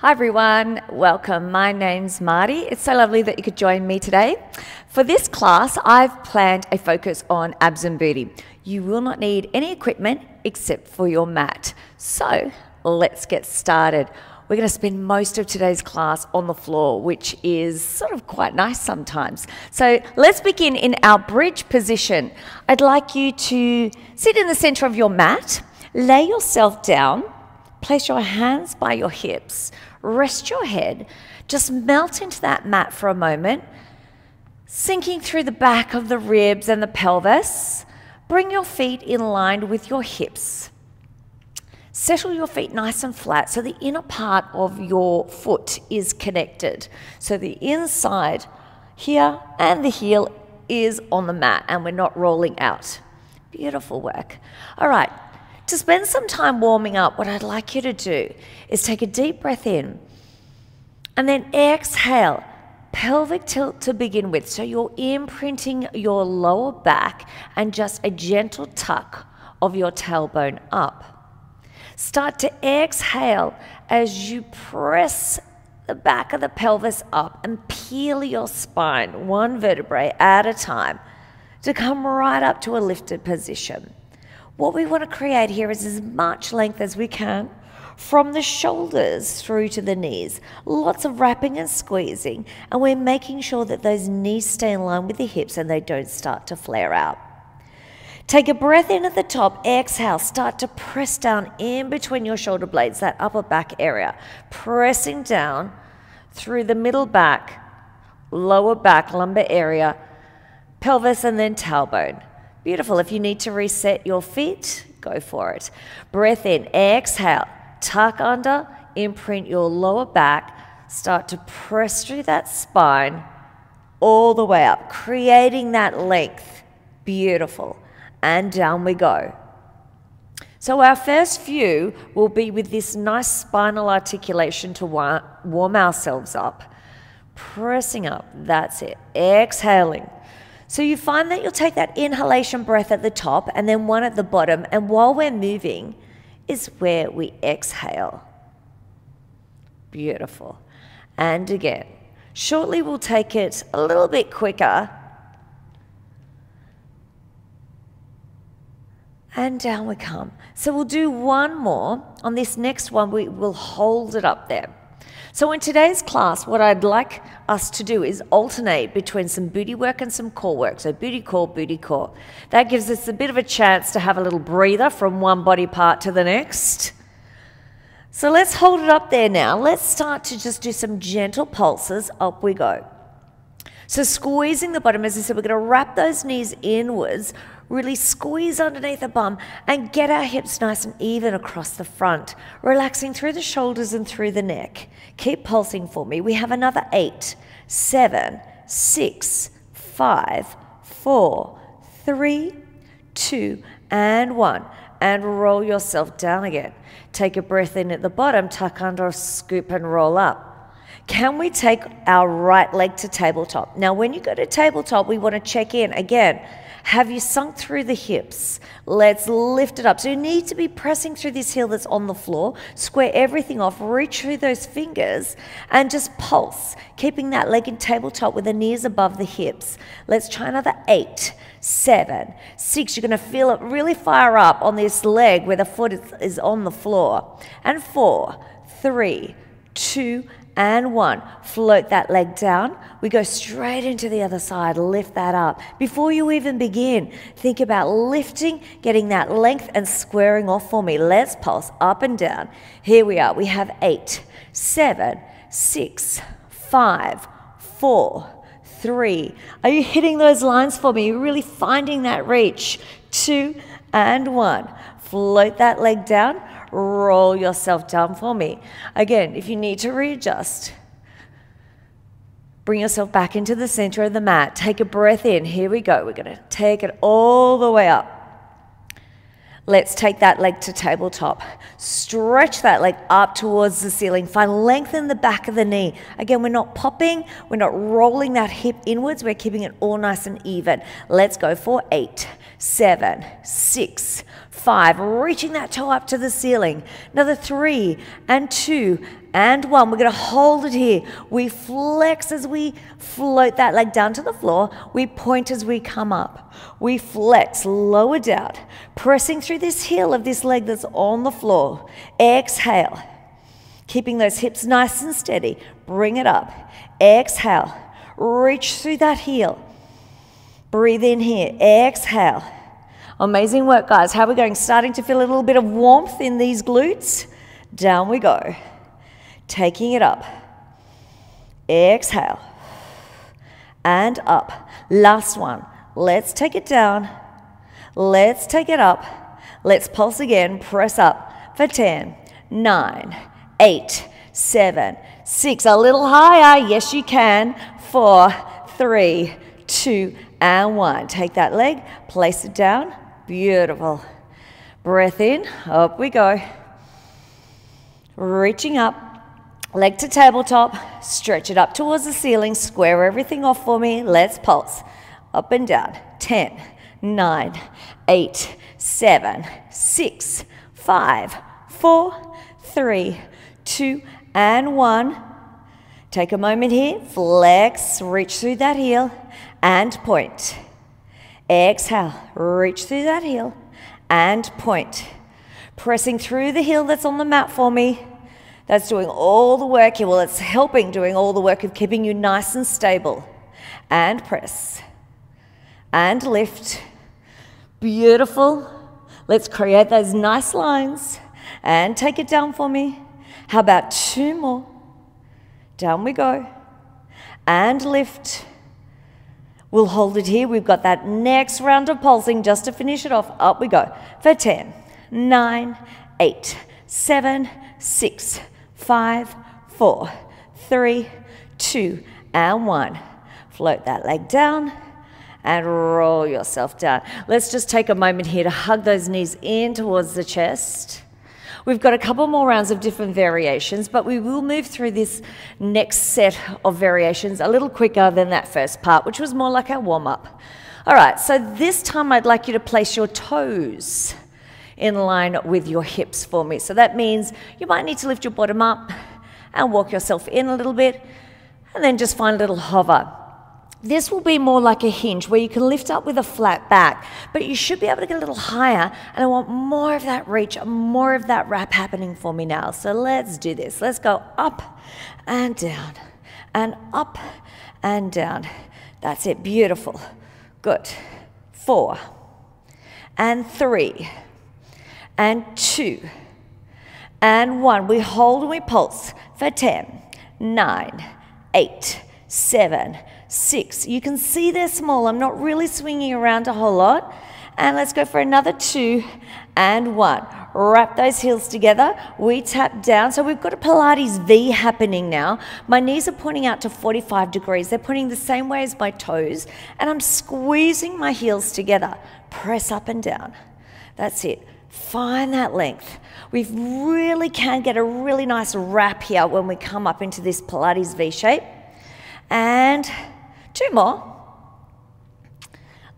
Hi everyone, welcome. My name's Marty. It's so lovely that you could join me today. For this class, I've planned a focus on abs and booty. You will not need any equipment except for your mat. So let's get started. We're going to spend most of today's class on the floor, which is sort of quite nice sometimes. So let's begin in our bridge position. I'd like you to sit in the center of your mat, lay yourself down, place your hands by your hips, rest your head, just melt into that mat for a moment, sinking through the back of the ribs and the pelvis. Bring your feet in line with your hips. Settle your feet nice and flat so the inner part of your foot is connected. So the inside here and the heel is on the mat and we're not rolling out. Beautiful work. All right. To spend some time warming up, what I'd like you to do is take a deep breath in and then exhale, pelvic tilt to begin with. So you're imprinting your lower back and just a gentle tuck of your tailbone up. Start to exhale as you press the back of the pelvis up and peel your spine one vertebrae at a time to come right up to a lifted position. What we want to create here is as much length as we can from the shoulders through to the knees. Lots of wrapping and squeezing, and we're making sure that those knees stay in line with the hips and they don't start to flare out. Take a breath in at the top, exhale, start to press down in between your shoulder blades, that upper back area, pressing down through the middle back, lower back, lumbar area, pelvis, and then tailbone. Beautiful. If you need to reset your feet, go for it. Breath in, exhale, tuck under, imprint your lower back, start to press through that spine all the way up, creating that length. Beautiful. And down we go. So our first few will be with this nice spinal articulation to warm ourselves up. Pressing up, that's it. Exhaling. So you find that you'll take that inhalation breath at the top and then one at the bottom, and while we're moving is where we exhale. Beautiful. And again. Shortly we'll take it a little bit quicker. And down we come. So we'll do one more. On this next one, we will hold it up there. So in today's class, what I'd like us to do is alternate between some booty work and some core work. So booty, core. That gives us a bit of a chance to have a little breather from one body part to the next. So let's hold it up there now. Let's start to just do some gentle pulses. Up we go. So squeezing the bottom, as I said, we're going to wrap those knees inwards, really squeeze underneath the bum and get our hips nice and even across the front, relaxing through the shoulders and through the neck. Keep pulsing for me. We have another 8, 7, 6, 5, 4, 3, 2, and 1. And roll yourself down again. Take a breath in at the bottom, tuck under, scoop and roll up. Can we take our right leg to tabletop? Now, when you go to tabletop, we want to check in again. Have you sunk through the hips? Let's lift it up. So you need to be pressing through this heel that's on the floor. Square everything off, reach through those fingers and just pulse, keeping that leg in tabletop with the knees above the hips. Let's try another 8, 7, 6. You're going to feel it really fire up on this leg where the foot is on the floor. And 4, 3, 2, and 1. Float that leg down. We go straight into the other side. Lift that up. Before you even begin, think about lifting, getting that length and squaring off for me. Let's pulse up and down. Here we are. We have 8, 7, 6, 5, 4, 3. Are you hitting those lines for me? You're really finding that reach. 2 and 1. Float that leg down. Roll yourself down for me. Again, if you need to readjust, bring yourself back into the center of the mat. Take a breath in. Here we go. We're going to take it all the way up. Let's take that leg to tabletop. Stretch that leg up towards the ceiling. Find length in the back of the knee. Again, we're not popping. We're not rolling that hip inwards. We're keeping it all nice and even. Let's go for 8, 7, 6, 5. Reaching that toe up to the ceiling. Another 3 and 2 and 1. We're going to hold it here. We flex as we float that leg down to the floor. We point as we come up. We flex, lower down, pressing through this heel of this leg that's on the floor. Exhale. Keeping those hips nice and steady. Bring it up. Exhale. Reach through that heel. Breathe in here. Exhale. Amazing work, guys. How are we going? Starting to feel a little bit of warmth in these glutes. Down we go. Taking it up. Exhale. And up. Last one. Let's take it down. Let's take it up. Let's pulse again. Press up for 10, 9, 8, 7, 6. A little higher. Yes, you can. 4, 3, 2, and 1. Take that leg. Place it down. Beautiful. Breath in. Up we go. Reaching up. Leg to tabletop. Stretch it up towards the ceiling. Square everything off for me. Let's pulse. Up and down. 10, 9, 8, 7, 6, 5, 4, 3, 2, and 1. Take a moment here. Flex. Reach through that heel. And point. Exhale. Reach through that heel. And point. Pressing through the heel that's on the mat for me. That's doing all the work here. Well, it's helping doing all the work of keeping you nice and stable. And press. And lift. Beautiful. Let's create those nice lines. And take it down for me. How about 2 more? Down we go. And lift. We'll hold it here. We've got that next round of pulsing just to finish it off. Up we go. For 10, 9, 8, 7, 6, 5, 4, 3, 2, and 1. Float that leg down and roll yourself down. Let's just take a moment here to hug those knees in towards the chest. We've got a couple more rounds of different variations, but we will move through this next set of variations a little quicker than that first part, which was more like our warm-up. All right, so this time I'd like you to place your toes in line with your hips for me. So that means you might need to lift your bottom up and walk yourself in a little bit, and then just find a little hover. This will be more like a hinge where you can lift up with a flat back, but you should be able to get a little higher, and I want more of that reach, more of that wrap happening for me now. So let's do this. Let's go up and down and up and down. That's it. Beautiful. Good. 4 and 3 and 2 and 1. We hold and we pulse for 10, 9, 8, 7, 6. You can see they're small. I'm not really swinging around a whole lot. And let's go for another 2 and 1. Wrap those heels together. We tap down. So we've got a Pilates V happening now. My knees are pointing out to 45 degrees. They're pointing the same way as my toes. And I'm squeezing my heels together. Press up and down. That's it. Find that length. We really can get a really nice wrap here when we come up into this Pilates V shape. And 2 more.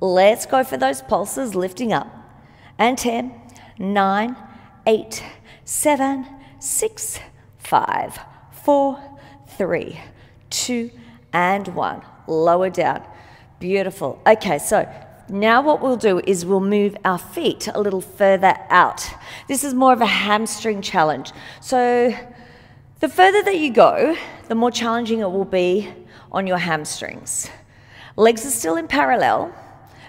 Let's go for those pulses, lifting up. And 10, 9, 8, 7, 6, 5, 4, 3, 2, and 1. Lower down. Beautiful. Okay, so now what we'll do is we'll move our feet a little further out. This is more of a hamstring challenge. So the further that you go, the more challenging it will be on your hamstrings. Legs are still in parallel,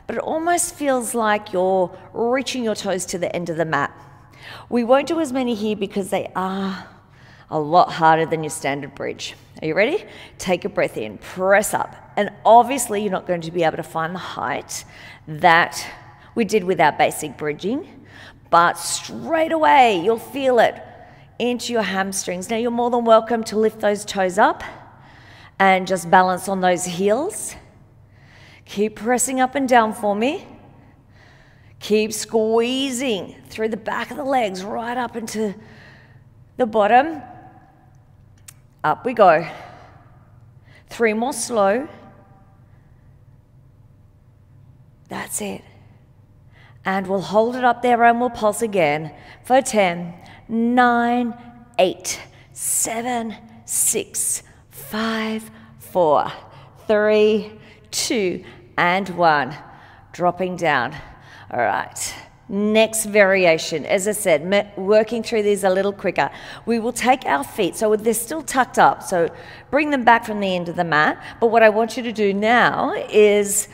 but it almost feels like you're reaching your toes to the end of the mat. We won't do as many here because they are a lot harder than your standard bridge. Are you ready? Take a breath in, press up. And obviously you're not going to be able to find the height that we did with our basic bridging, but straight away you'll feel it into your hamstrings. Now you're more than welcome to lift those toes up and just balance on those heels. Keep pressing up and down for me. Keep squeezing through the back of the legs right up into the bottom. Up we go. 3 more slow. That's it. And we'll hold it up there and we'll pulse again for 10, 9, 8, 7, 6, 5, 4, 3, 2, and 1. Dropping down. All right. Next variation, as I said, working through these a little quicker. We will take our feet, so they're still tucked up, so bring them back from the end of the mat. But what I want you to do now is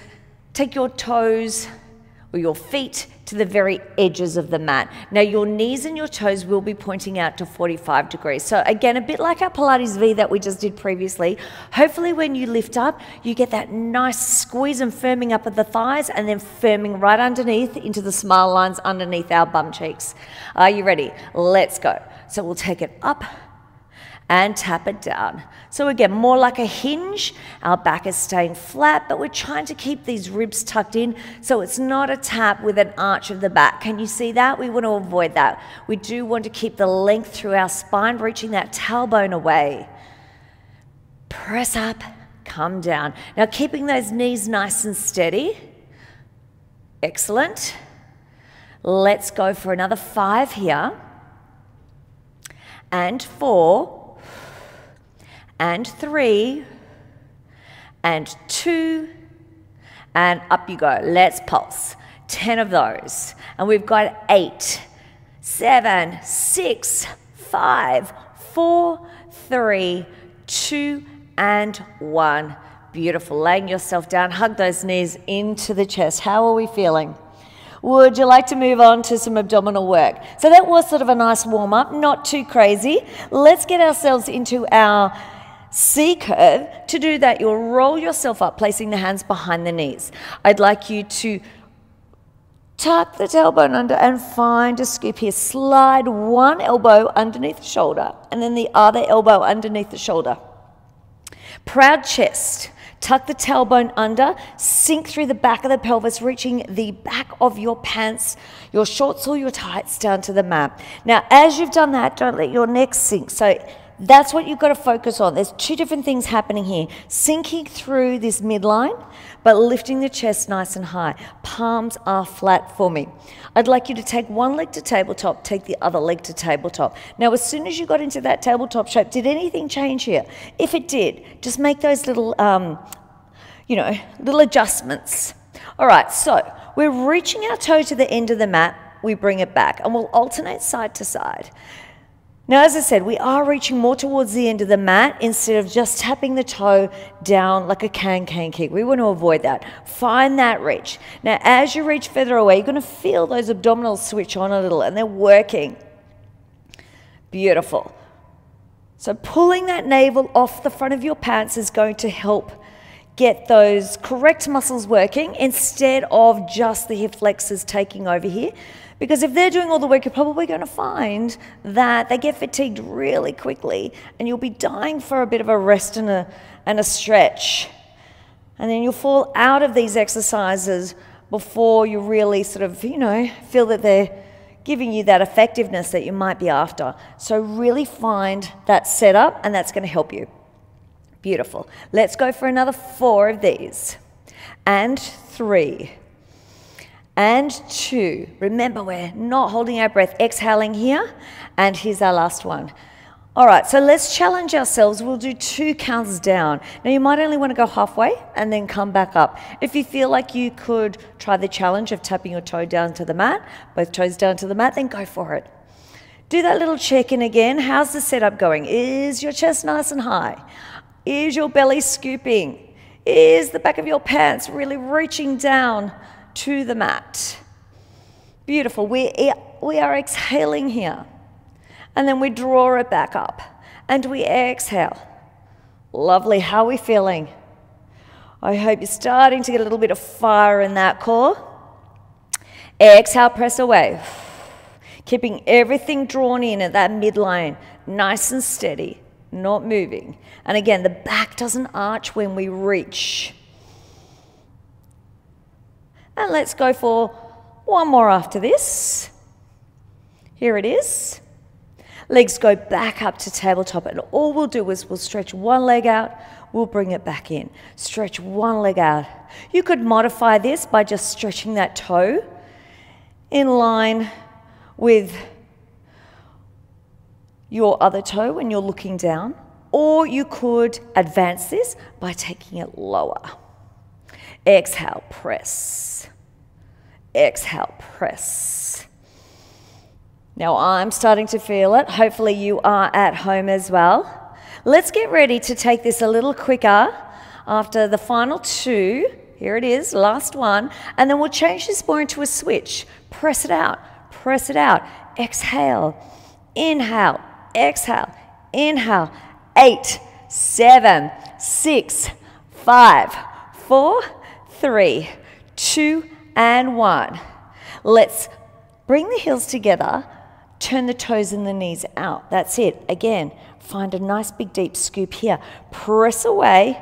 take your toes or your feet to the very edges of the mat. Now your knees and your toes will be pointing out to 45 degrees. So again, a bit like our Pilates V that we just did previously, hopefully when you lift up, you get that nice squeeze and firming up of the thighs and then firming right underneath into the smile lines underneath our bum cheeks. Are you ready? Let's go. So we'll take it up and tap it down. So again, more like a hinge. Our back is staying flat, but we're trying to keep these ribs tucked in so it's not a tap with an arch of the back. Can you see that? We want to avoid that. We do want to keep the length through our spine, reaching that tailbone away. Press up, come down. Now keeping those knees nice and steady. Excellent. Let's go for another 5 here. And 4. And 3, and 2, and up you go. Let's pulse. 10 of those. And we've got 8, 7, 6, 5, 4, 3, 2, and 1. Beautiful. Laying yourself down. Hug those knees into the chest. How are we feeling? Would you like to move on to some abdominal work? So that was sort of a nice warm-up, not too crazy. Let's get ourselves into our C curve. To do that, you'll roll yourself up, placing the hands behind the knees. I'd like you to tuck the tailbone under and find a scoop here. Slide one elbow underneath the shoulder and then the other elbow underneath the shoulder. Proud chest. Tuck the tailbone under, sink through the back of the pelvis, reaching the back of your pants, your shorts or your tights down to the mat. Now, as you've done that, don't let your neck sink. So that's what you've got to focus on. There's 2 different things happening here. Sinking through this midline, but lifting the chest nice and high. Palms are flat for me. I'd like you to take one leg to tabletop, take the other leg to tabletop. Now, as soon as you got into that tabletop shape, did anything change here? If it did, just make those little, little adjustments. All right, so we're reaching our toe to the end of the mat. We bring it back, and we'll alternate side to side. Now, as I said, we are reaching more towards the end of the mat instead of just tapping the toe down like a can-can kick. We want to avoid that. Find that reach. Now, as you reach further away, you're going to feel those abdominals switch on a little, and they're working. Beautiful. So pulling that navel off the front of your pants is going to help get those correct muscles working instead of just the hip flexors taking over here. Because if they're doing all the work, you're probably going to find that they get fatigued really quickly and you'll be dying for a bit of a rest and a stretch. And then you'll fall out of these exercises before you really sort of, feel that they're giving you that effectiveness that you might be after. So really find that setup, and that's going to help you. Beautiful. Let's go for another 4 of these. And 3. And 2. Remember, we're not holding our breath. Exhaling here. And here's our last one. All right, so let's challenge ourselves. We'll do 2 counts down. Now, you might only want to go halfway and then come back up. If you feel like you could try the challenge of tapping your toe down to the mat, both toes down to the mat, then go for it. Do that little check-in again. How's the setup going? Is your chest nice and high? Is your belly scooping? Is the back of your pants really reaching down to the mat? Beautiful. We are exhaling here. And then we draw it back up. And we exhale. Lovely. How are we feeling? I hope you're starting to get a little bit of fire in that core. Exhale, press away. Keeping everything drawn in at that midline. Nice and steady. Not moving. And again, the back doesn't arch when we reach. And let's go for one more after this. Here it is. Legs go back up to tabletop, and all we'll do is we'll stretch one leg out, we'll bring it back in. Stretch one leg out. You could modify this by just stretching that toe in line with your other toe when you're looking down, or you could advance this by taking it lower. Exhale, press. Exhale, press. Now I'm starting to feel it. Hopefully you are at home as well. Let's get ready to take this a little quicker after the final two. Here it is, last one. And then we'll change this more into a switch. Press it out, press it out. Exhale, inhale, exhale, inhale. 8, 7, 6, 5, 4, 3, 2, and 1. Let's bring the heels together, turn the toes and the knees out. That's it. Again, find a nice big deep scoop here. Press away,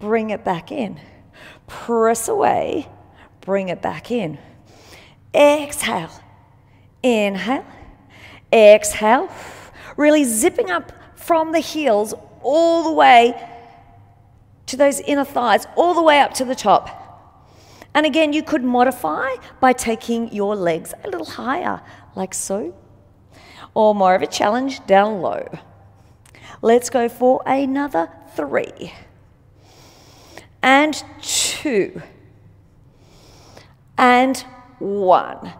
bring it back in. Press away, bring it back in. Exhale, inhale, exhale. Really zipping up from the heels all the way to those inner thighs, all the way up to the top. And again, you could modify by taking your legs a little higher, like so, or more of a challenge, down low. Let's go for another 3, and 2, and 1.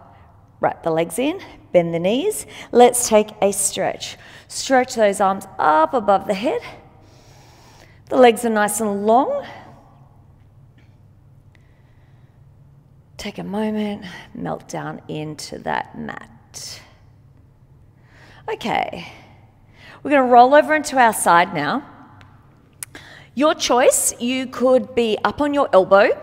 Wrap the legs in, bend the knees. Let's take a stretch. Stretch those arms up above the head. The legs are nice and long. Take a moment, melt down into that mat. Okay, we're going to roll over into our side now. Your choice, you could be up on your elbow,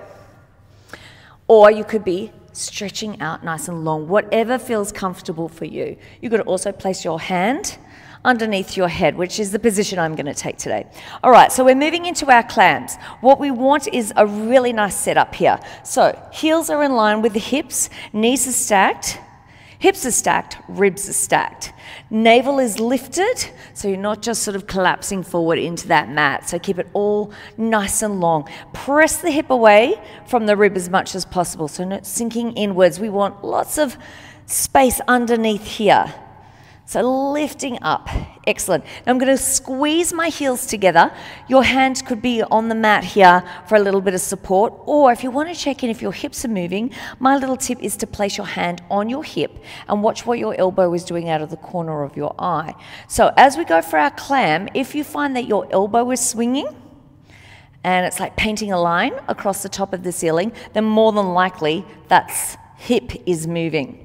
or you could be stretching out nice and long, whatever feels comfortable for you. You could also place your hand underneath your head, which is the position I'm going to take today. All right, so we're moving into our clams. What we want is a really nice setup here. So heels are in line with the hips, knees are stacked, hips are stacked, ribs are stacked. Navel is lifted, so you're not just sort of collapsing forward into that mat. So keep it all nice and long. Press the hip away from the rib as much as possible, so not sinking inwards. We want lots of space underneath here. So lifting up, excellent. Now I'm going to squeeze my heels together. Your hand could be on the mat here for a little bit of support, or if you want to check in if your hips are moving, my little tip is to place your hand on your hip and watch what your elbow is doing out of the corner of your eye. So as we go for our clam, if you find that your elbow is swinging, and it's like painting a line across the top of the ceiling, then more than likely that's hip is moving.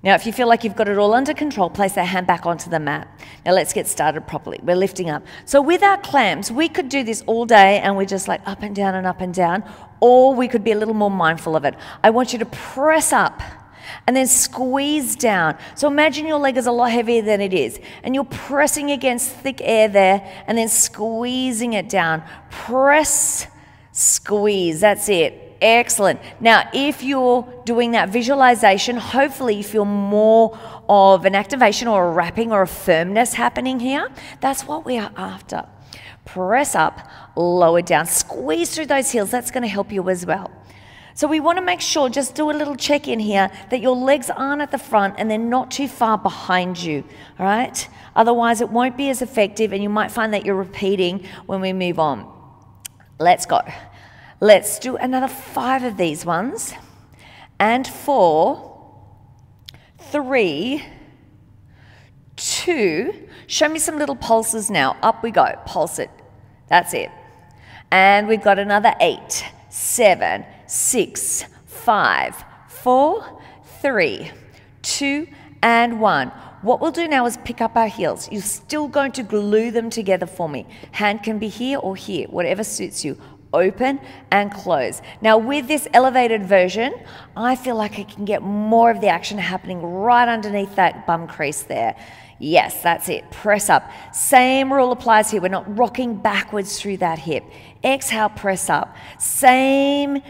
Now, if you feel like you've got it all under control, place that hand back onto the mat. Now, let's get started properly. We're lifting up. So with our clams, we could do this all day and we're just like up and down, or we could be a little more mindful of it. I want you to press up and then squeeze down. So imagine your leg is a lot heavier than it is, and you're pressing against thick air there and then squeezing it down. Press, squeeze, that's it. Excellent. Now, if you're doing that visualization, hopefully you feel more of an activation or a wrapping or a firmness happening here. That's what we are after. Press up, lower down, squeeze through those heels. That's going to help you as well. So we want to make sure, just do a little check-in here, that your legs aren't at the front and they're not too far behind you, all right? Otherwise, it won't be as effective and you might find that you're repeating when we move on. Let's go. Let's do another 5 of these ones. And 4, 3, 2. Show me some little pulses now. Up we go. Pulse it. That's it. And we've got another 8, 7, 6, 5, 4, 3, 2, and 1. What we'll do now is pick up our heels. You're still going to glue them together for me. Hand can be here or here, whatever suits you. Open and close. Now with this elevated version, I feel like I can get more of the action happening right underneath that bum crease there. Yes, that's it. Press up. Same rule applies here. We're not rocking backwards through that hip. Exhale, press up. Same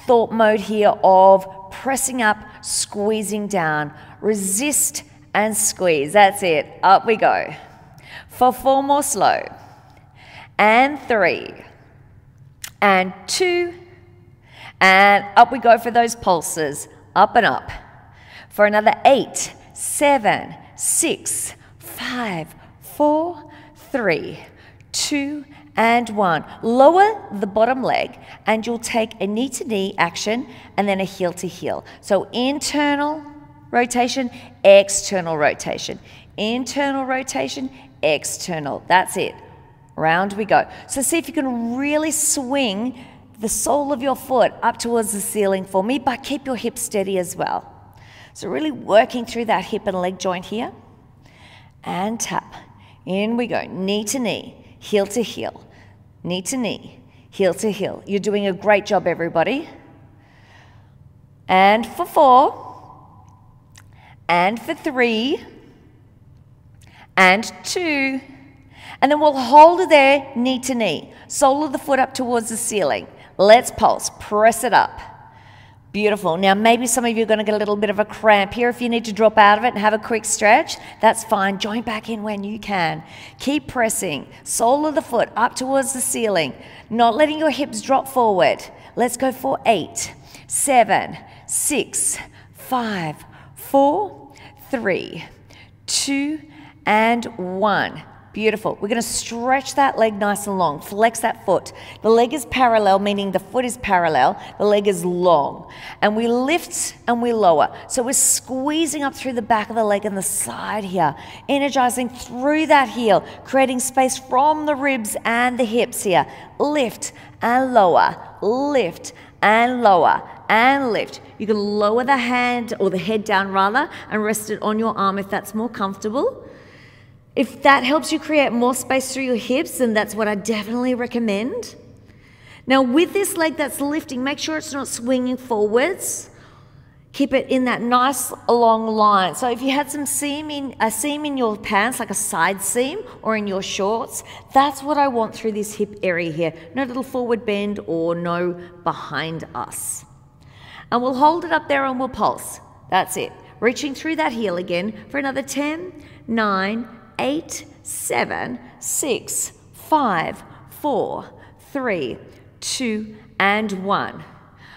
thought mode here of pressing up, squeezing down. Resist and squeeze. That's it. Up we go. For 4 more slow. And 3. And 2, and up we go for those pulses, up and up. For another 8, 7, 6, 5, 4, 3, 2, and 1. Lower the bottom leg and you'll take a knee to knee action and then a heel to heel. So internal rotation, external rotation. Internal rotation, external. That's it. Round we go. So see if you can really swing the sole of your foot up towards the ceiling for me, but keep your hips steady as well. So really working through that hip and leg joint here. And tap. In we go. Knee to knee. Heel to heel, knee to knee, heel to heel. You're doing a great job, everybody. And for 4, and for 3, and 2, and then we'll hold it there, knee to knee. Sole of the foot up towards the ceiling. Let's pulse, press it up. Beautiful. Now, maybe some of you are going to get a little bit of a cramp here. If you need to drop out of it and have a quick stretch, that's fine. Join back in when you can. Keep pressing. Sole of the foot up towards the ceiling. Not letting your hips drop forward. Let's go for 8, 7, 6, 5, 4, 3, 2, and 1. Beautiful. We're going to stretch that leg nice and long. Flex that foot. The leg is parallel, meaning the foot is parallel. The leg is long. And we lift and we lower. So we're squeezing up through the back of the leg and the side here. Energizing through that heel. Creating space from the ribs and the hips here. Lift and lower. Lift and lower. And lift. You can lower the hand or the head down rather and rest it on your arm if that's more comfortable. If that helps you create more space through your hips, then that's what I definitely recommend. Now with this leg that's lifting, make sure it's not swinging forwards. Keep it in that nice long line. So if you had a seam in your pants, like a side seam, or in your shorts, that's what I want through this hip area here. No little forward bend or no behind us. And we'll hold it up there and we'll pulse. That's it. Reaching through that heel again for another 10, 9, 8, 7, 6, 5, 4, 3, 2, and 1.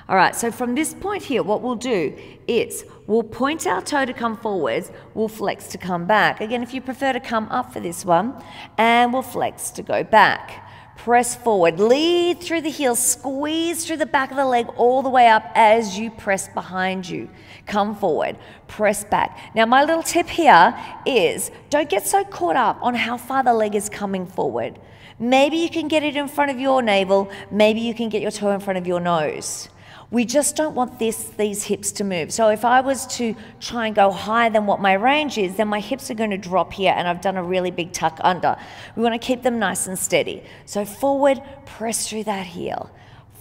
All right, so from this point here, what we'll do is we'll point our toe to come forwards, we'll flex to come back. Again, if you prefer to come up for this one, and we'll flex to go back. Press forward, lead through the heel, squeeze through the back of the leg all the way up as you press behind you. Come forward, press back. Now my little tip here is don't get so caught up on how far the leg is coming forward. Maybe you can get it in front of your navel, maybe you can get your toe in front of your nose. We just don't want these hips to move. So if I was to try and go higher than what my range is, then my hips are going to drop here and I've done a really big tuck under. We want to keep them nice and steady. So forward, press through that heel.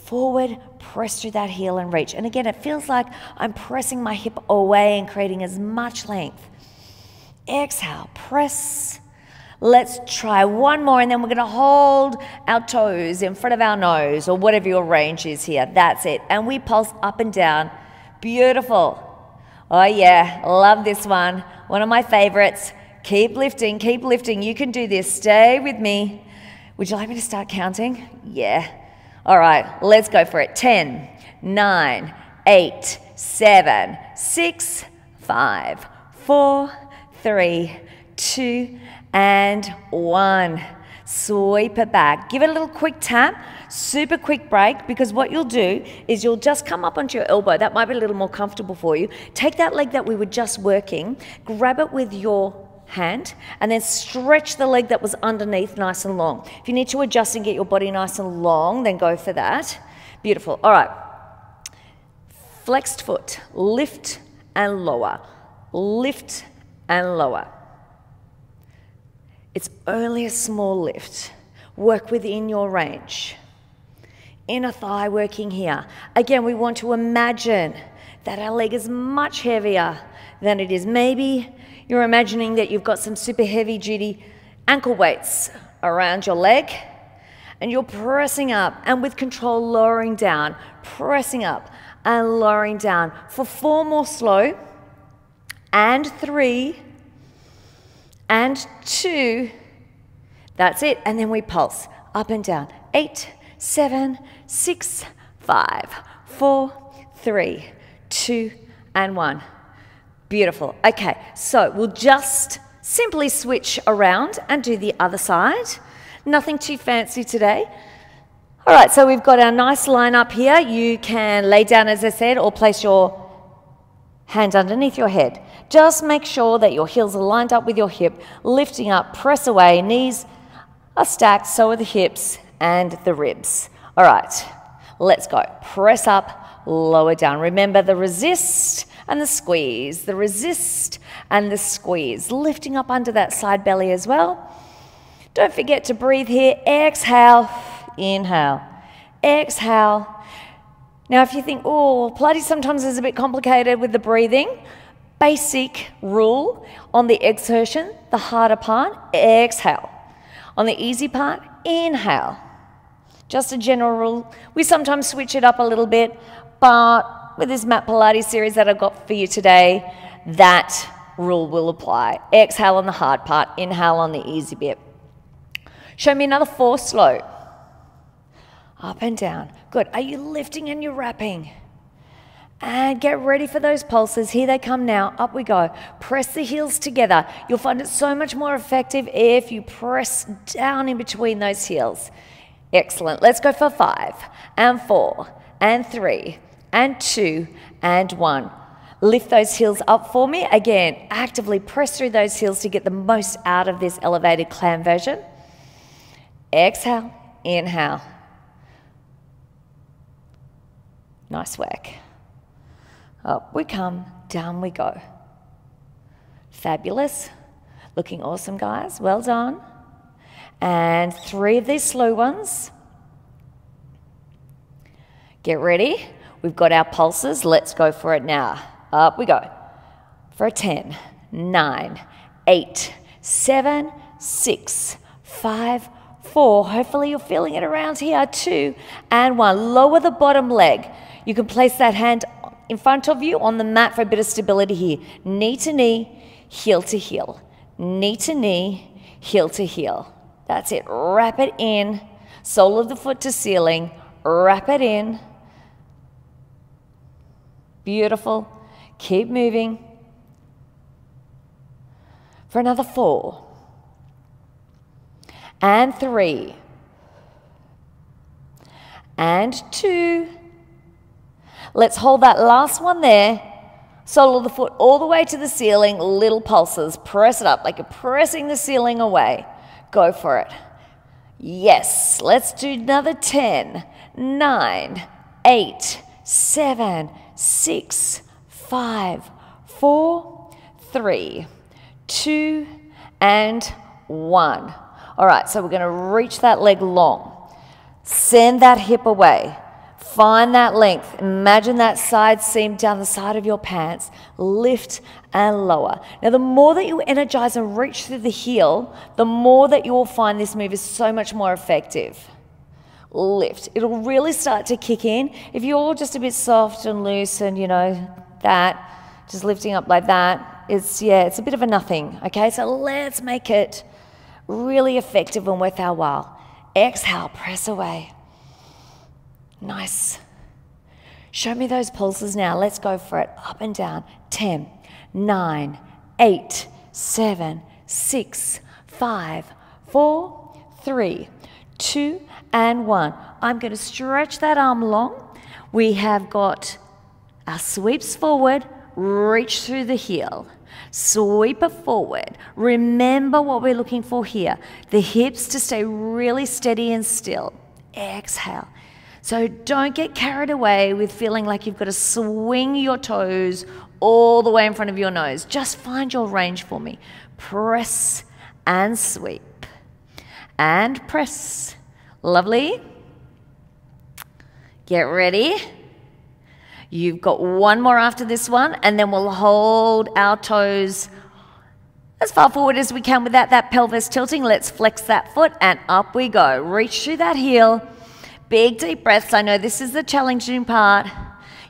Forward, press through that heel and reach. And again, it feels like I'm pressing my hip away and creating as much length. Exhale, press. Let's try one more and then we're going to hold our toes in front of our nose or whatever your range is here. That's it. And we pulse up and down. Beautiful. Oh yeah, love this one. One of my favorites. Keep lifting, keep lifting. You can do this. Stay with me. Would you like me to start counting? Yeah. All right, let's go for it. 10, 9, 8, 7, 6, 5, 4, 3, 2, and 1. Sweep it back. Give it a little quick tap, super quick break, because what you'll do is you'll just come up onto your elbow. That might be a little more comfortable for you. Take that leg that we were just working, grab it with your hand, and then stretch the leg that was underneath nice and long. If you need to adjust and get your body nice and long, then go for that. Beautiful. All right. Flexed foot. Lift and lower. Lift and lower. It's only a small lift. Work within your range. Inner thigh working here. Again, we want to imagine that our leg is much heavier than it is. Maybe you're imagining that you've got some super heavy duty ankle weights around your leg and you're pressing up and with control lowering down, pressing up and lowering down. For 4 more slow, and 3, and 2, that's it, and then we pulse up and down. 8, 7, 6, 5, 4, 3, 2, and 1. Beautiful. Okay, so we'll just simply switch around and do the other side. Nothing too fancy today. All right, so we've got our nice line up here. You can lay down, as I said, or place your hand underneath your head. Just make sure that your heels are lined up with your hip, lifting up, press away, knees are stacked, so are the hips and the ribs. All right, let's go. Press up, lower down. Remember the resist and the squeeze, the resist and the squeeze, lifting up under that side belly as well. Don't forget to breathe here. Exhale, inhale, exhale. Now, if you think, oh, Pilates sometimes is a bit complicated with the breathing, basic rule on the exertion, the harder part, exhale. On the easy part, inhale. Just a general rule. We sometimes switch it up a little bit, but with this Mat Pilates series that I've got for you today, that rule will apply. Exhale on the hard part, inhale on the easy bit. Show me another 4 slow. Up and down. Good. Are you lifting and you're wrapping? And get ready for those pulses. Here they come now. Up we go. Press the heels together. You'll find it so much more effective if you press down in between those heels. Excellent. Let's go for 5 and 4 and 3 and 2 and 1. Lift those heels up for me. Again, actively press through those heels to get the most out of this elevated clam version. Exhale, inhale. Nice work. Up we come, down we go. Fabulous. Looking awesome, guys. Well done. And 3 of these slow ones. Get ready. We've got our pulses. Let's go for it now. Up we go. For a 10, 9, 8, 7, 6, 5, 4. Hopefully you're feeling it around here. 2 and 1. Lower the bottom leg. You can place that hand in front of you on the mat for a bit of stability here. Knee to knee, heel to heel. Knee to knee, heel to heel. That's it. Wrap it in. Sole of the foot to ceiling. Wrap it in. Beautiful. Keep moving. For another 4. And 3. And 2. Let's hold that last one there. Sole of the foot all the way to the ceiling. Little pulses. Press it up like you're pressing the ceiling away. Go for it. Yes. Let's do another 10, 9, 8, 7, 6, 5, 4, 3, 2, and 1. All right, so we're going to reach that leg long. Send that hip away. Find that length. Imagine that side seam down the side of your pants. Lift and lower. Now, the more that you energize and reach through the heel, the more that you will find this move is so much more effective. Lift. It'll really start to kick in. If you're just a bit soft and loose and, you know, that, just lifting up like that, it's a bit of a nothing, okay? So let's make it really effective and worth our while. Exhale, press away. Nice. Show me those pulses now. Let's go for it. Up and down. 10, 9, 8, 7, 6, 5, 4, 3, 2, and 1. I'm going to stretch that arm long. We have got our sweeps forward, reach through the heel. Sweep it forward. Remember what we're looking for here. The hips to stay really steady and still. Exhale. So don't get carried away with feeling like you've got to swing your toes all the way in front of your nose. Just find your range for me. Press and sweep. And press. Lovely. Get ready. You've got one more after this one, and then we'll hold our toes as far forward as we can without that pelvis tilting. Let's flex that foot, and up we go. Reach through that heel. Big deep breaths. I know this is the challenging part.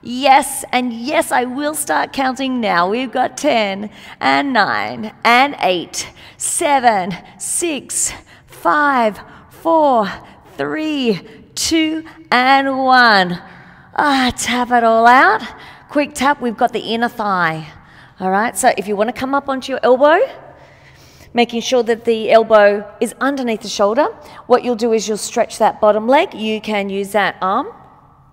Yes, and yes, I will start counting now. We've got 10 and 9 and 8, 7, 6, 5, 4, 3, 2, and 1. Tap it all out. Quick tap. We've got the inner thigh. All right, so if you want to come up onto your elbow, making sure that the elbow is underneath the shoulder, what you'll do is you'll stretch that bottom leg. You can use that arm,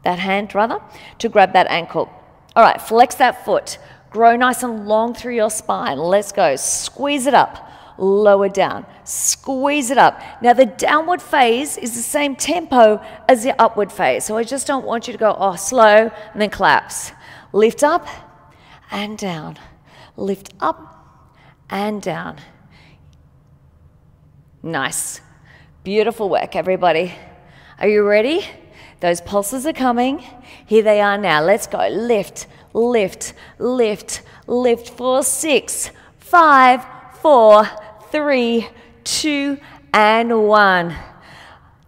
that hand rather, to grab that ankle. All right, flex that foot. Grow nice and long through your spine. Let's go. Squeeze it up. Lower down. Squeeze it up. Now the downward phase is the same tempo as the upward phase. So I just don't want you to go, slow and then collapse. Lift up and down. Lift up and down. Nice. Beautiful work, everybody. Are you ready? Those pulses are coming. Here they are now. Let's go. Lift, lift, lift, lift for 6, 5, 4, 3, 2, and 1.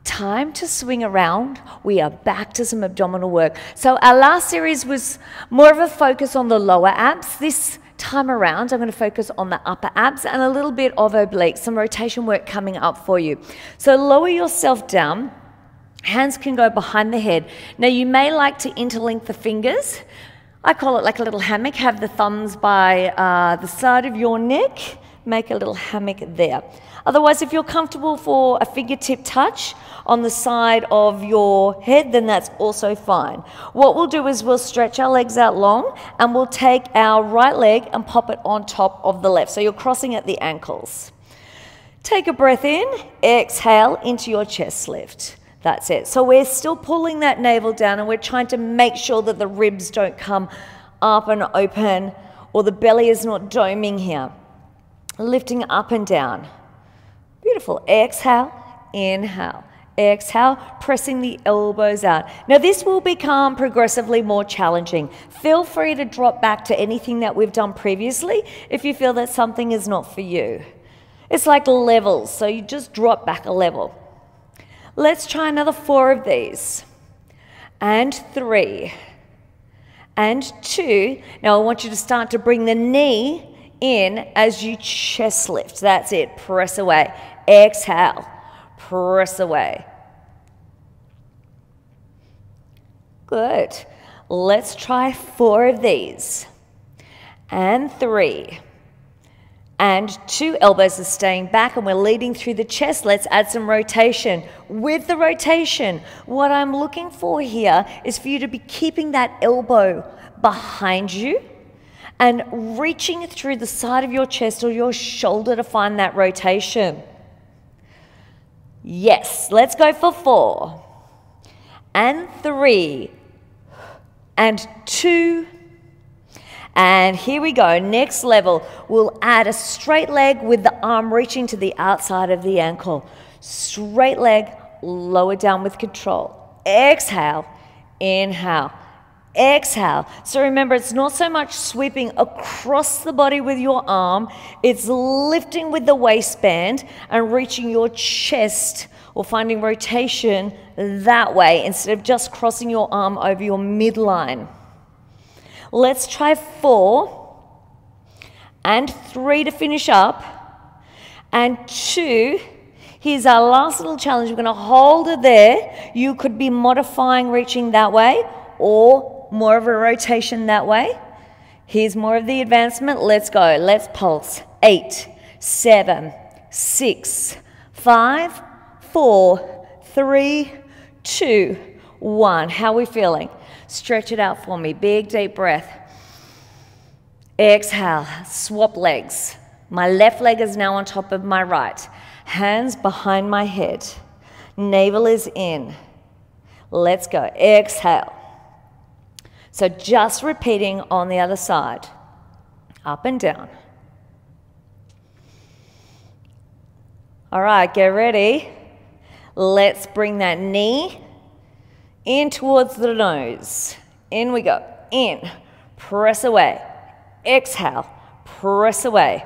Time to swing around. We are back to some abdominal work. So our last series was more of a focus on the lower abs. This time around, I'm going to focus on the upper abs and a little bit of obliques, some rotation work coming up for you. So lower yourself down. Hands can go behind the head. Now you may like to interlink the fingers. I call it like a little hammock. Have the thumbs by the side of your neck. Make a little hammock there. Otherwise, if you're comfortable for a fingertip touch on the side of your head, then that's also fine. What we'll do is we'll stretch our legs out long and we'll take our right leg and pop it on top of the left. So you're crossing at the ankles. Take a breath in, exhale into your chest lift. That's it. So we're still pulling that navel down and we're trying to make sure that the ribs don't come up and open or the belly is not doming here. Lifting up and down. Beautiful. Exhale, inhale. Exhale, pressing the elbows out. Now this will become progressively more challenging. Feel free to drop back to anything that we've done previously if you feel that something is not for you. It's like levels, so you just drop back a level. Let's try another 4 of these. And 3. And 2. Now I want you to start to bring the knee in as you chest lift. That's it. Press away. Exhale. Press away. Good. Let's try 4 of these. And 3. And 2. Elbows are staying back and we're leading through the chest. Let's add some rotation. With the rotation, what I'm looking for here is for you to be keeping that elbow behind you and reaching through the side of your chest or your shoulder to find that rotation. Yes, let's go for 4. And 3. And 2. And here we go, next level. We'll add a straight leg with the arm reaching to the outside of the ankle. Straight leg, lower down with control. Exhale, inhale. Exhale. So remember, it's not so much sweeping across the body with your arm, it's lifting with the waistband and reaching your chest or finding rotation that way instead of just crossing your arm over your midline. Let's try 4 and 3 to finish up and 2. Here's our last little challenge. We're going to hold it there. You could be modifying, reaching that way or more of a rotation that way. Here's more of the advancement. Let's go. Let's pulse. 8, 7, 6, 5, 4, 3, 2, 1. How are we feeling? Stretch it out for me. Big, deep breath. Exhale. Swap legs. My left leg is now on top of my right. Hands behind my head. Navel is in. Let's go. Exhale. So just repeating on the other side. Up and down. All right, get ready. Let's bring that knee in towards the nose. In we go. In. Press away. Exhale. Press away.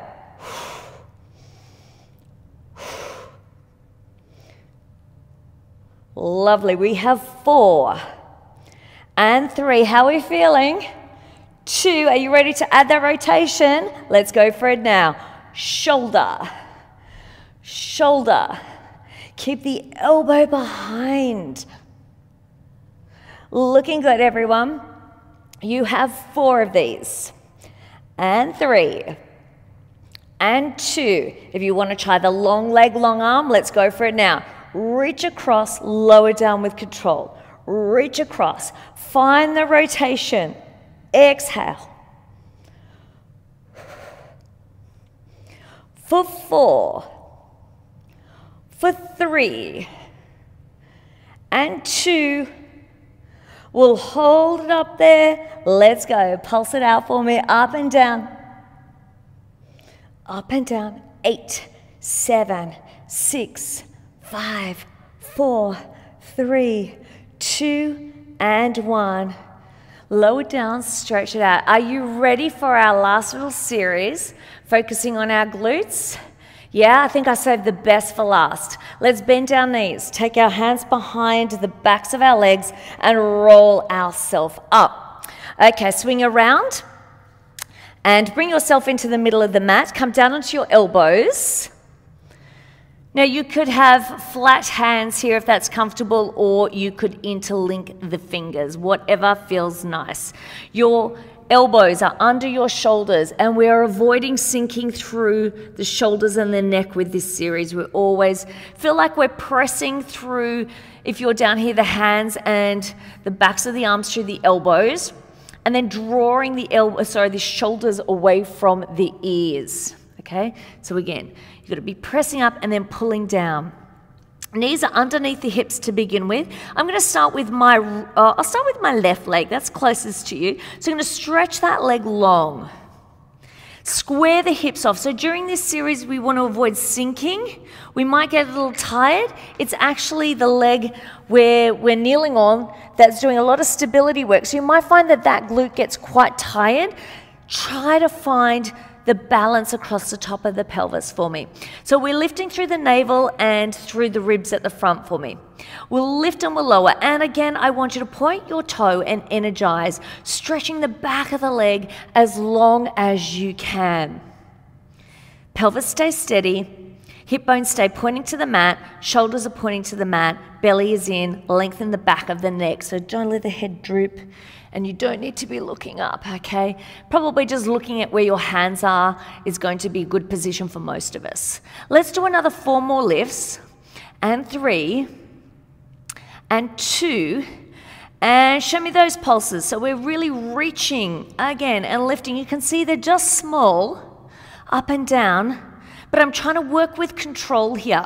Lovely. We have 4 and 3. How are we feeling? 2. Are you ready to add that rotation? Let's go for it now. Shoulder. Shoulder. Keep the elbow behind. Looking good, everyone. You have 4 of these. and 3, and 2. If you want to try the long leg, long arm, let's go for it now. Reach across, lower down with control. Reach across, find the rotation. Exhale. For 4, for 3, and 2. We'll hold it up there. Let's go. Pulse it out for me. Up and down. Up and down. 8, 7, 6, 5, 4, 3, 2, and 1. Lower down, stretch it out. Are you ready for our last little series, focusing on our glutes? Yeah, I think I saved the best for last. Let's bend our knees, take our hands behind the backs of our legs, and roll ourselves up. Okay, swing around and bring yourself into the middle of the mat. Come down onto your elbows. Now, you could have flat hands here if that's comfortable, or you could interlink the fingers, whatever feels nice. Your elbows are under your shoulders, and we're avoiding sinking through the shoulders and the neck with this series. We always feel like we're pressing through, if you're down here, the hands and the backs of the arms through the elbows, and then drawing the shoulders away from the ears. Okay, so again, you've got to be pressing up and then pulling down. Knees are underneath the hips to begin with. I'm going to start with I'll start with my left leg. That's closest to you. So I'm going to stretch that leg long. Square the hips off. So during this series, we want to avoid sinking. We might get a little tired. It's actually the leg where we're kneeling on that's doing a lot of stability work. So you might find that that glute gets quite tired. Try to find the balance across the top of the pelvis for me. So we're lifting through the navel and through the ribs at the front for me. We'll lift and we'll lower. And again, I want you to point your toe and energize, stretching the back of the leg as long as you can. Pelvis stays steady. Hip bones stay pointing to the mat. Shoulders are pointing to the mat. Belly is in. Lengthen the back of the neck. So don't let the head droop. And you don't need to be looking up, okay? Probably just looking at where your hands are is going to be a good position for most of us. Let's do another 4 more lifts. And 3. And 2. And show me those pulses. So we're really reaching again and lifting. You can see they're just small, up and down. But I'm trying to work with control here.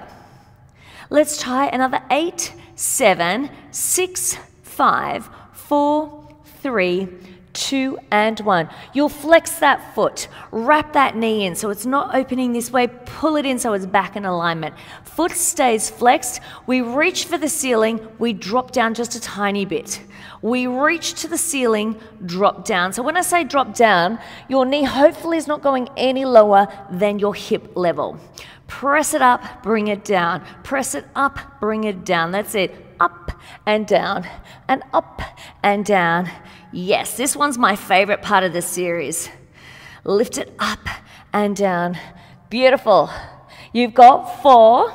Let's try another 8, 7, 6, 5, 4, 3, 2, and 1. You'll flex that foot, wrap that knee in so it's not opening this way, pull it in so it's back in alignment. Foot stays flexed. We reach for the ceiling, we drop down just a tiny bit. We reach to the ceiling, drop down. So when I say drop down, your knee hopefully is not going any lower than your hip level. Press it up, bring it down. Press it up, bring it down. That's it. Up and down, and up and down. Yes, this one's my favorite part of this series. Lift it up and down. Beautiful. You've got 4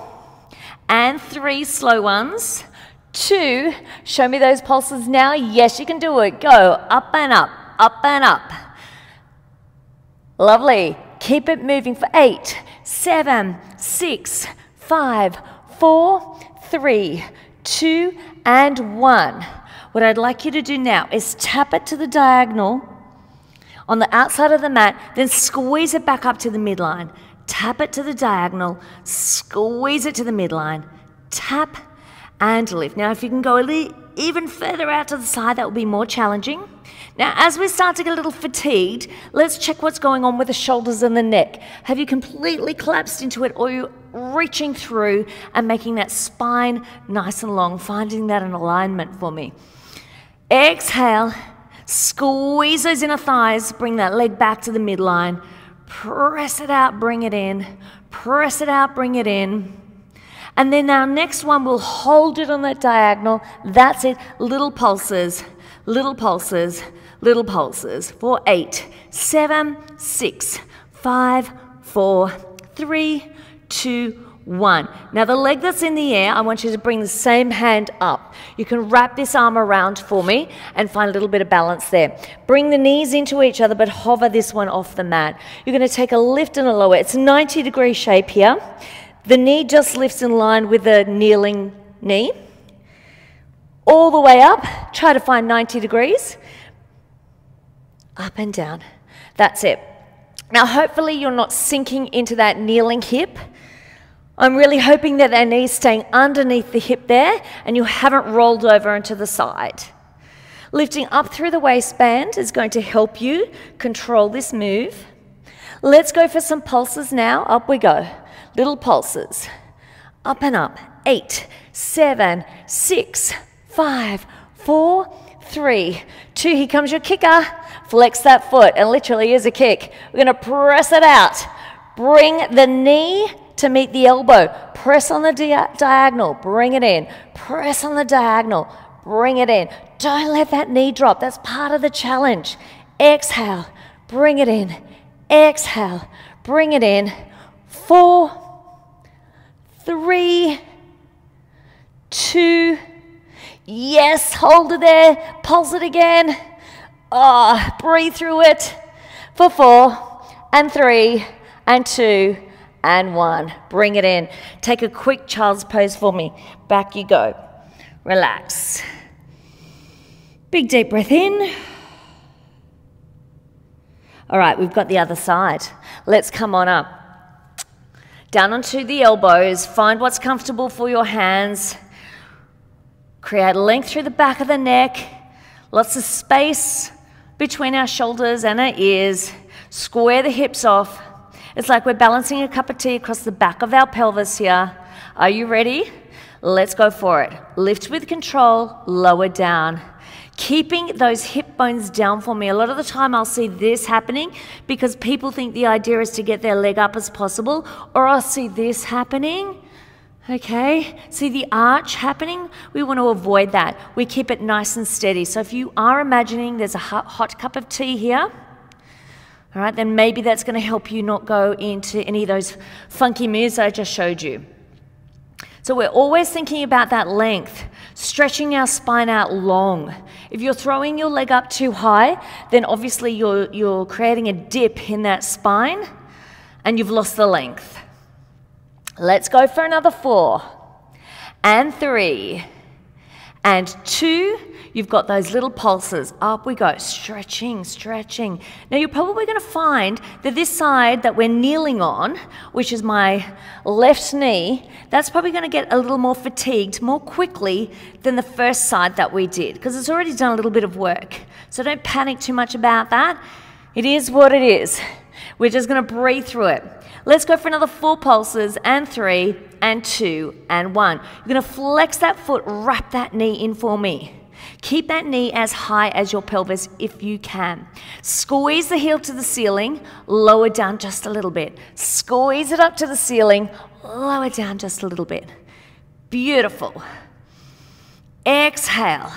and 3 slow ones. 2, show me those pulses now. Yes, you can do it. Go up and up, up and up. Lovely. Keep it moving for 8, 7, 6, 5, 4, 3, 2, and 1. What I'd like you to do now is tap it to the diagonal on the outside of the mat, then squeeze it back up to the midline. Tap it to the diagonal, squeeze it to the midline, tap and lift. Now, if you can go even further out to the side, that will be more challenging. Now, as we start to get a little fatigued, let's check what's going on with the shoulders and the neck. Have you completely collapsed into it, or are you reaching through and making that spine nice and long, finding that in alignment for me? Exhale, squeeze those inner thighs, bring that leg back to the midline. Press it out, bring it in. Press it out, bring it in. And then our next one, we'll hold it on that diagonal. That's it. Little pulses, little pulses, little pulses. For 8, 7, 6, 5, 4, 3, 2, 1. Now the leg that's in the air, I want you to bring the same hand up. You can wrap this arm around for me and find a little bit of balance there. Bring the knees into each other, but hover this one off the mat. You're going to take a lift and a lower. It's a 90-degree shape here. The knee just lifts in line with the kneeling knee. All the way up, try to find 90 degrees. Up and down. That's it. Now hopefully you're not sinking into that kneeling hip. I'm really hoping that knee's staying underneath the hip there and you haven't rolled over into the side. Lifting up through the waistband is going to help you control this move. Let's go for some pulses now. Up we go. Little pulses. Up and up. 8, 7, 6, 5, 4, 3, 2. Here comes your kicker. Flex that foot, and literally is a kick. We're going to press it out. Bring the knee to meet the elbow. Press on the diagonal. Bring it in. Press on the diagonal. Bring it in. Don't let that knee drop. That's part of the challenge. Exhale. Bring it in. Exhale. Bring it in. 4, 3, 2. Yes, hold it there. Pulse it again. Breathe through it for 4 and 3 and 2 and 1. Bring it in. Take a quick child's pose for me. Back you go. Relax. Big deep breath in. All right, we've got the other side. Let's come on up. Down onto the elbows. Find what's comfortable for your hands. Create length through the back of the neck. Lots of space between our shoulders and our ears. Square the hips off. It's like we're balancing a cup of tea across the back of our pelvis here. Are you ready? Let's go for it. Lift with control, lower down. Keeping those hip bones down for me. A lot of the time I'll see this happening because people think the idea is to get their leg up as possible, or I'll see this happening. Okay, see the arch happening? We want to avoid that. We keep it nice and steady. So if you are imagining there's a hot cup of tea here, all right, then maybe that's going to help you not go into any of those funky moves that I just showed you. So we're always thinking about that length, stretching our spine out long. If you're throwing your leg up too high, then obviously you're creating a dip in that spine and you've lost the length. Let's go for another 4 and 3 and 2. You've got those little pulses. Up we go. Stretching, stretching. Now you're probably going to find that this side that we're kneeling on, which is my left knee, that's probably going to get a little more fatigued more quickly than the first side that we did because it's already done a little bit of work. So don't panic too much about that. It is what it is. We're just going to breathe through it. Let's go for another 4 pulses and 3 and 2 and 1. You're going to flex that foot, wrap that knee in for me. Keep that knee as high as your pelvis if you can. Squeeze the heel to the ceiling, lower down just a little bit. Squeeze it up to the ceiling, lower down just a little bit. Beautiful. Exhale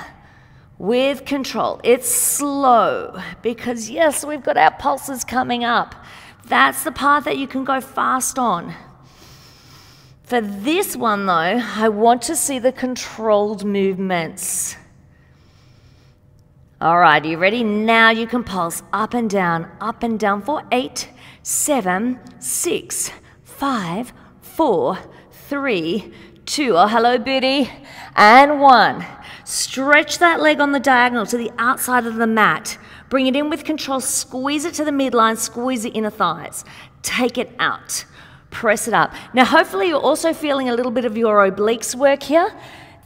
with control. It's slow because yes, we've got our pulses coming up. That's the part that you can go fast on. For this one though, I want to see the controlled movements. All right, are you ready? Now you can pulse up and down for 8, 7, 6, 5, 4, 3, 2. Oh, hello, booty. And 1. Stretch that leg on the diagonal to the outside of the mat. Bring it in with control. Squeeze it to the midline. Squeeze the inner thighs. Take it out. Press it up. Now, hopefully you're also feeling a little bit of your obliques work here.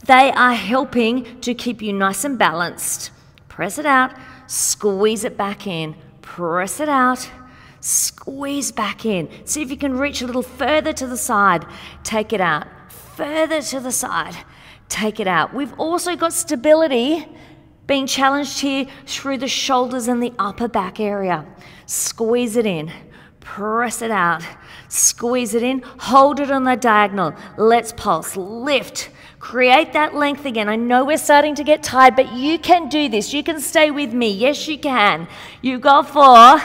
They are helping to keep you nice and balanced. Press it out. Squeeze it back in. Press it out. Squeeze back in. See if you can reach a little further to the side. Take it out. Further to the side. Take it out. We've also got stability being challenged here through the shoulders and the upper back area. Squeeze it in. Press it out. Squeeze it in. Hold it on the diagonal. Let's pulse. Lift. Create that length again. I know we're starting to get tired, but you can do this. You can stay with me. Yes, you can. You've got 4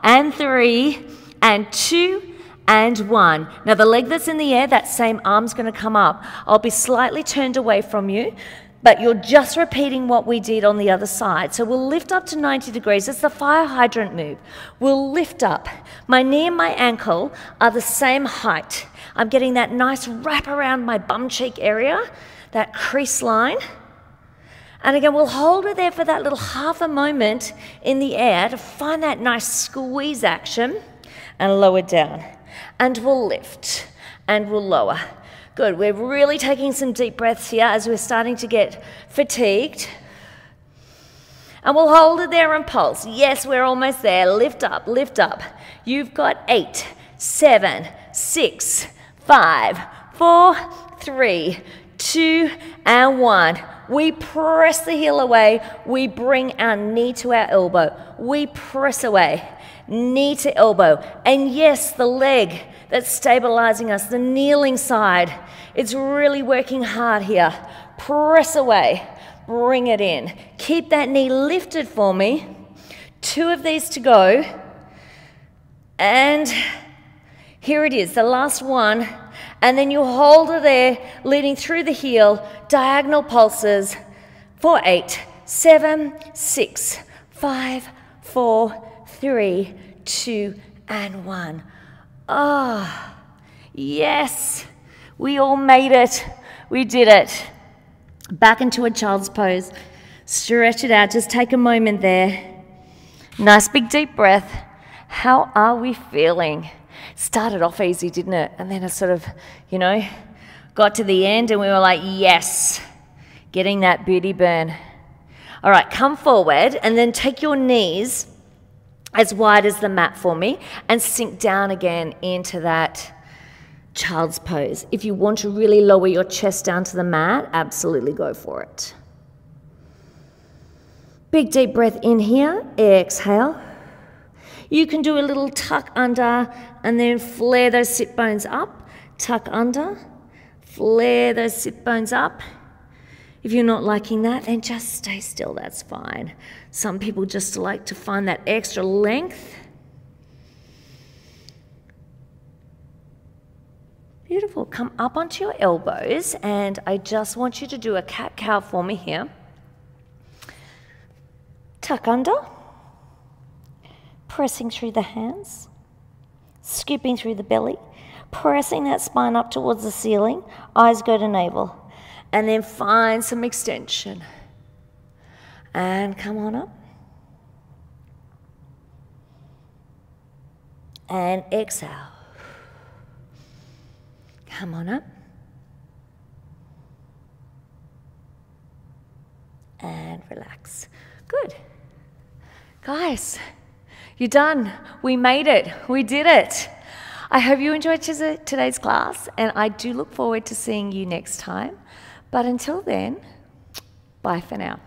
and 3 and 2 and 1. Now the leg that's in the air, that same arm's going to come up. I'll be slightly turned away from you, but you're just repeating what we did on the other side. So we'll lift up to 90 degrees. It's the fire hydrant move. We'll lift up. My knee and my ankle are the same height. I'm getting that nice wrap around my bum cheek area, that crease line. And again, we'll hold it there for that little half a moment in the air to find that nice squeeze action and lower down. And we'll lift and we'll lower. Good, we're really taking some deep breaths here as we're starting to get fatigued. And we'll hold it there and pulse. Yes, we're almost there. Lift up, lift up. You've got 8, 7, 6, 5, 4, 3, 2, and 1. We press the heel away. We bring our knee to our elbow. We press away, knee to elbow. And yes, the leg that's stabilizing us, the kneeling side, it's really working hard here. Press away, bring it in. Keep that knee lifted for me. 2 of these to go. And here it is, the last one. And then you hold it there, leading through the heel, diagonal pulses for 8, 7, 6, 5, 4, 3, 2, and 1. Ah, yes, we all made it. We did it. Back into a child's pose. Stretch it out. Just take a moment there. Nice big deep breath. How are we feeling? Started off easy, didn't it? And then it sort of, got to the end and we were like, yes, getting that booty burn. All right, come forward and then take your knees as wide as the mat for me and sink down again into that child's pose. If you want to really lower your chest down to the mat, absolutely go for it. Big deep breath in here, exhale. You can do a little tuck under and then flare those sit bones up. Tuck under, flare those sit bones up. If you're not liking that, then just stay still, that's fine. Some people just like to find that extra length. Beautiful, come up onto your elbows and I just want you to do a cat-cow for me here. Tuck under, pressing through the hands, scooping through the belly, pressing that spine up towards the ceiling, eyes go to navel. And then find some extension. And come on up. And exhale. Come on up. And relax. Good. Guys, you're done. We made it. We did it. I hope you enjoyed today's class, and I do look forward to seeing you next time. But until then, bye for now.